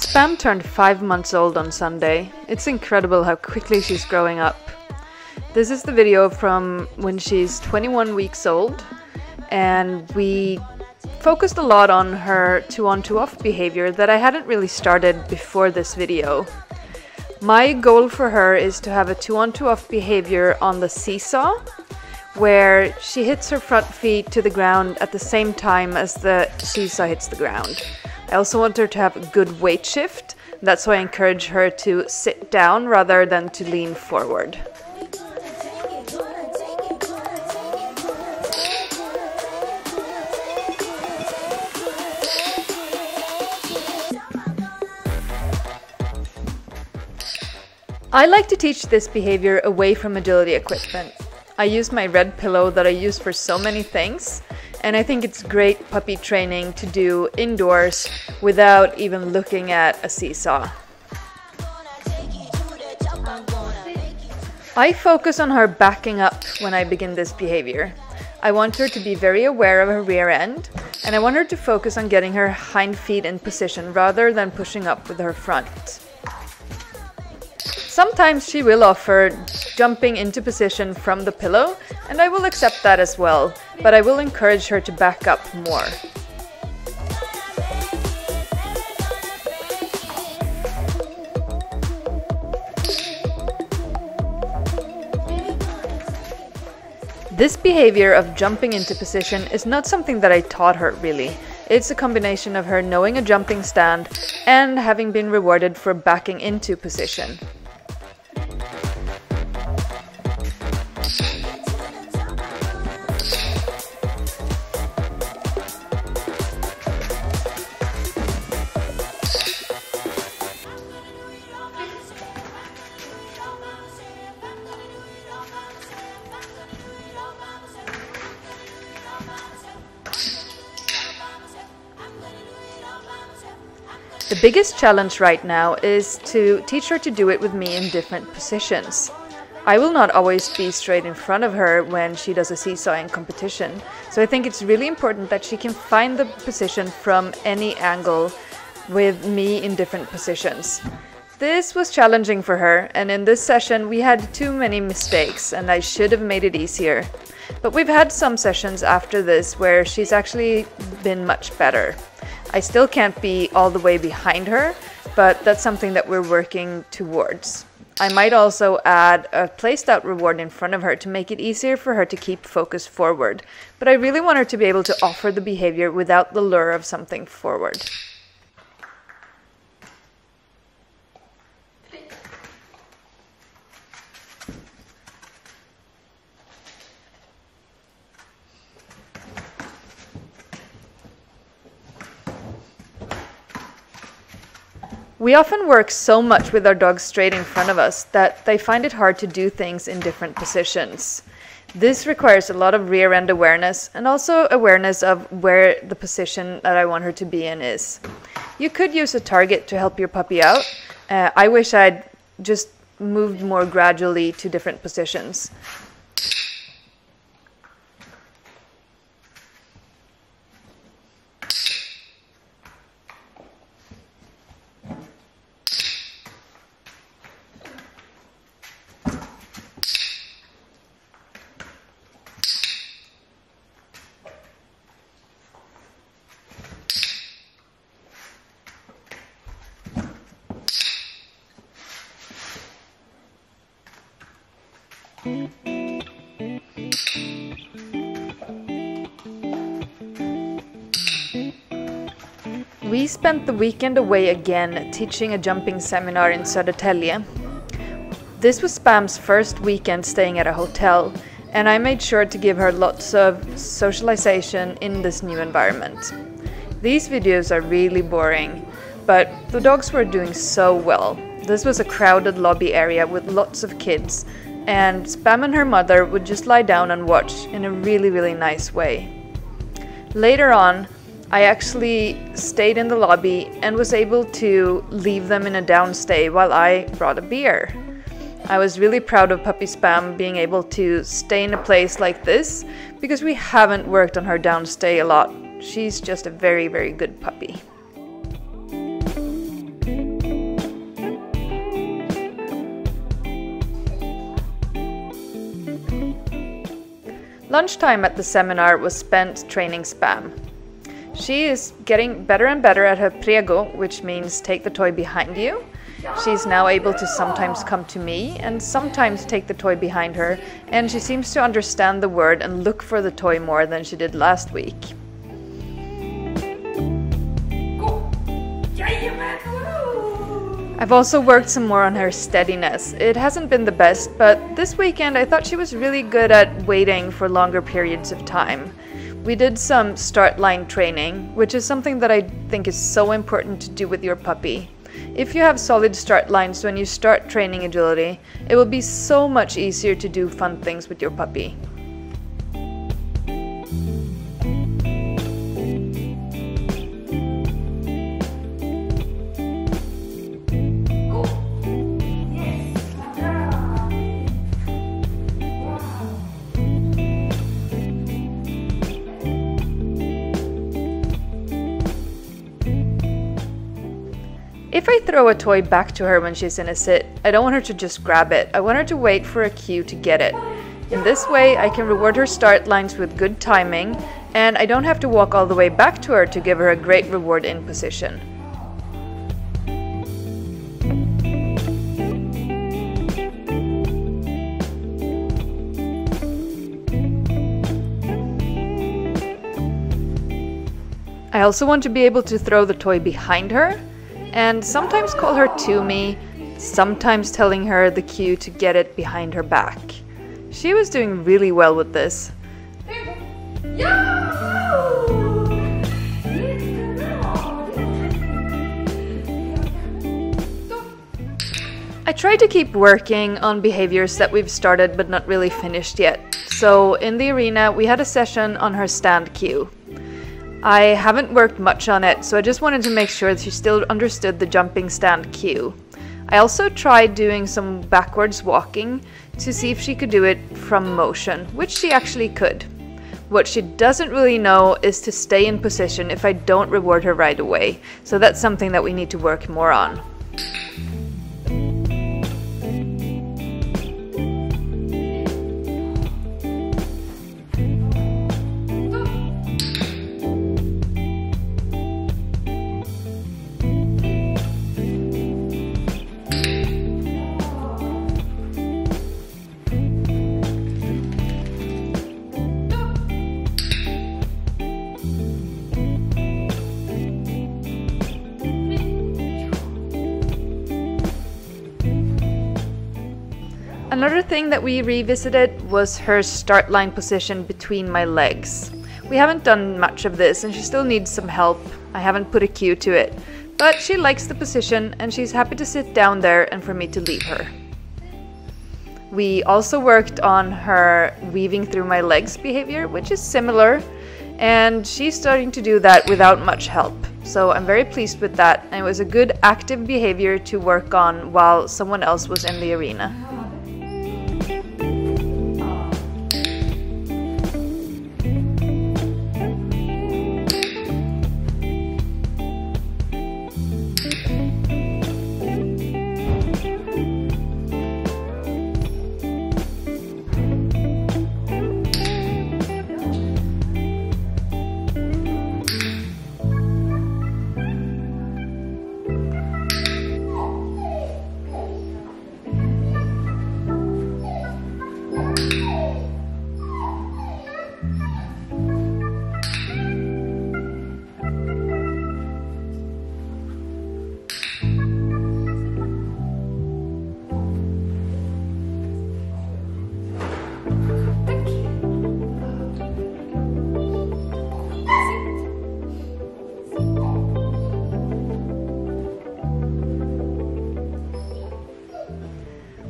Spam turned 5 months old on Sunday. It's incredible how quickly she's growing up. This is the video from when she's 21 weeks old, and we focused a lot on her two-on two-off behavior that I hadn't really started before this video. My goal for her is to have a two-on two-off behavior on the seesaw, where she hits her front feet to the ground at the same time as the seesaw hits the ground. I also want her to have a good weight shift. That's why I encourage her to sit down rather than to lean forward. I like to teach this behavior away from agility equipment. I use my red pillow that I use for so many things, and I think it's great puppy training to do indoors without even looking at a seesaw. I focus on her backing up when I begin this behavior. I want her to be very aware of her rear end, and I want her to focus on getting her hind feet in position rather than pushing up with her front. Sometimes she will offer jumping into position from the pillow, and I will accept that as well, but I will encourage her to back up more. This behavior of jumping into position is not something that I taught her really. It's a combination of her knowing a jumping stand and having been rewarded for backing into position. The biggest challenge right now is to teach her to do it with me in different positions. I will not always be straight in front of her when she does a seesaw in competition, so I think it's really important that she can find the position from any angle with me in different positions. This was challenging for her, and in this session we had too many mistakes and I should have made it easier. But we've had some sessions after this where she's actually been much better. I still can't be all the way behind her, but that's something that we're working towards. I might also add a placed out reward in front of her to make it easier for her to keep focus forward, but I really want her to be able to offer the behavior without the lure of something forward. We often work so much with our dogs straight in front of us that they find it hard to do things in different positions. This requires a lot of rear end awareness and also awareness of where the position that I want her to be in is. You could use a target to help your puppy out. I wish I'd just moved more gradually to different positions. We spent the weekend away again teaching a jumping seminar in Södertälje. This was Spam's first weekend staying at a hotel, and I made sure to give her lots of socialization in this new environment. These videos are really boring, but the dogs were doing so well. This was a crowded lobby area with lots of kids, and Spam and her mother would just lie down and watch in a really nice way. Later on, I actually stayed in the lobby and was able to leave them in a downstay while I brought a beer. I was really proud of Puppy Spam being able to stay in a place like this because we haven't worked on her downstay a lot. She's just a very good puppy. Lunchtime at the seminar was spent training Spam. She is getting better and better at her prego, which means take the toy behind you. She's now able to sometimes come to me and sometimes take the toy behind her, and she seems to understand the word and look for the toy more than she did last week. I've also worked some more on her steadiness. It hasn't been the best, but this weekend I thought she was really good at waiting for longer periods of time. We did some start line training, which is something that I think is so important to do with your puppy. If you have solid start lines when you start training agility, it will be so much easier to do fun things with your puppy. If I throw a toy back to her when she's in a sit, I don't want her to just grab it. I want her to wait for a cue to get it. In this way, I can reward her start lines with good timing, and I don't have to walk all the way back to her to give her a great reward in position. I also want to be able to throw the toy behind her, and sometimes call her to me, sometimes telling her the cue to get it behind her back. She was doing really well with this. I try to keep working on behaviors that we've started but not really finished yet. So in the arena we had a session on her stand cue. I haven't worked much on it, so I just wanted to make sure that she still understood the jumping stand cue. I also tried doing some backwards walking to see if she could do it from motion, which she actually could. What she doesn't really know is to stay in position if I don't reward her right away, so that's something that we need to work more on. Another thing that we revisited was her start line position between my legs. We haven't done much of this and she still needs some help. I haven't put a cue to it, but she likes the position and she's happy to sit down there and for me to leave her. We also worked on her weaving through my legs behavior, which is similar, and she's starting to do that without much help. So I'm very pleased with that, and it was a good active behavior to work on while someone else was in the arena.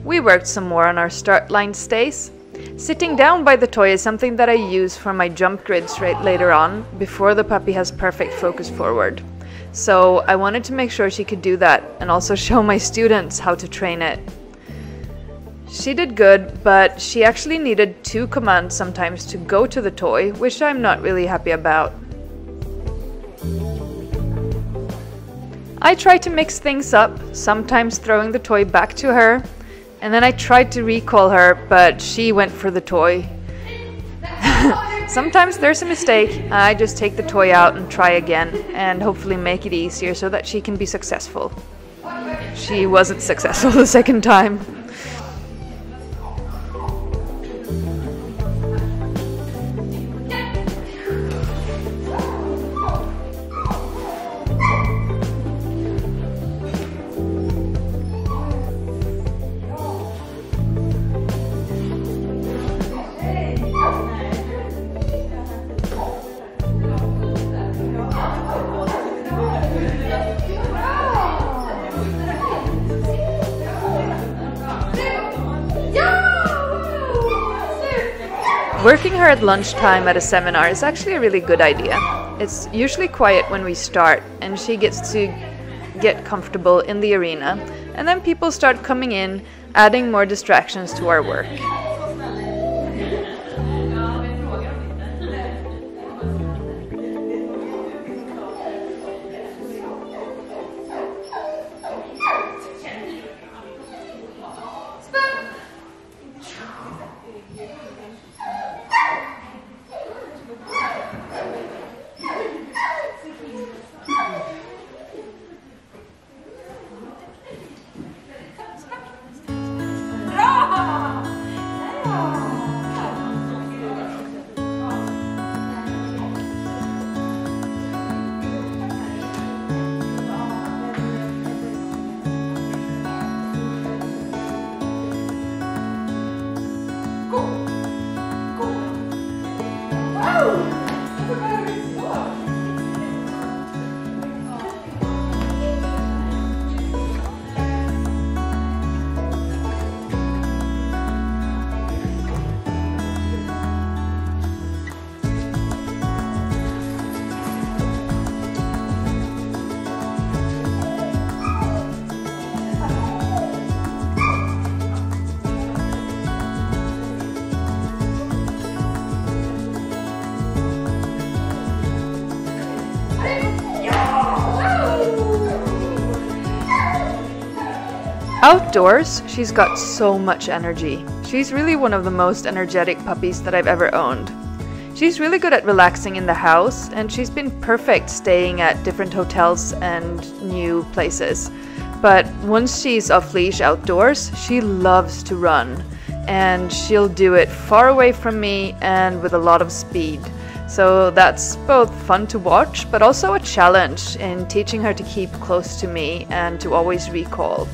We worked some more on our start line stays. Sitting down by the toy is something that I use for my jump grids later on, before the puppy has perfect focus forward. So I wanted to make sure she could do that and also show my students how to train it. She did good, but she actually needed 2 commands sometimes to go to the toy, which I'm not really happy about. I try to mix things up, sometimes throwing the toy back to her, and then I tried to recall her, but she went for the toy. Sometimes there's a mistake. I just take the toy out and try again and hopefully make it easier so that she can be successful. She wasn't successful the second time. Working her at lunchtime at a seminar is actually a really good idea. It's usually quiet when we start, and she gets to get comfortable in the arena, and then people start coming in, adding more distractions to our work. Outdoors, she's got so much energy. She's really one of the most energetic puppies that I've ever owned. She's really good at relaxing in the house, and she's been perfect staying at different hotels and new places. But once she's off leash outdoors, she loves to run, and she'll do it far away from me and with a lot of speed. So that's both fun to watch, but also a challenge in teaching her to keep close to me and to always recall.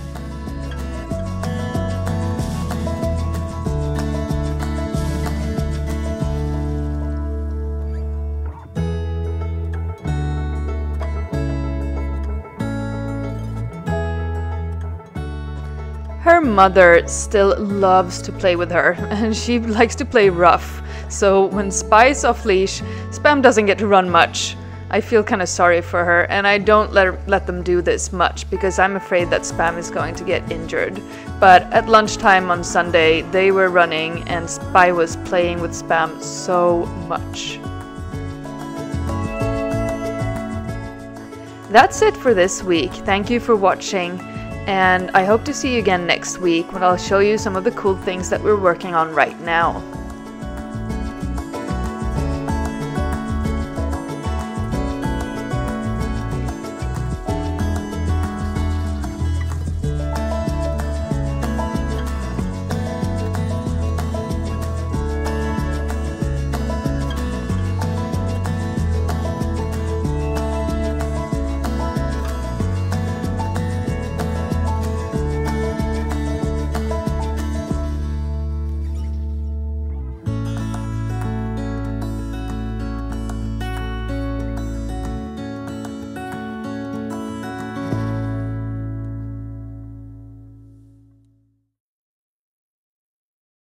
Her mother still loves to play with her, and she likes to play rough. So when Spy's off leash, Spam doesn't get to run much. I feel kind of sorry for her, and I don't let them do this much because I'm afraid that Spam is going to get injured. But at lunchtime on Sunday, they were running and Spy was playing with Spam so much. That's it for this week. Thank you for watching. And I hope to see you again next week when I'll show you some of the cool things that we're working on right now.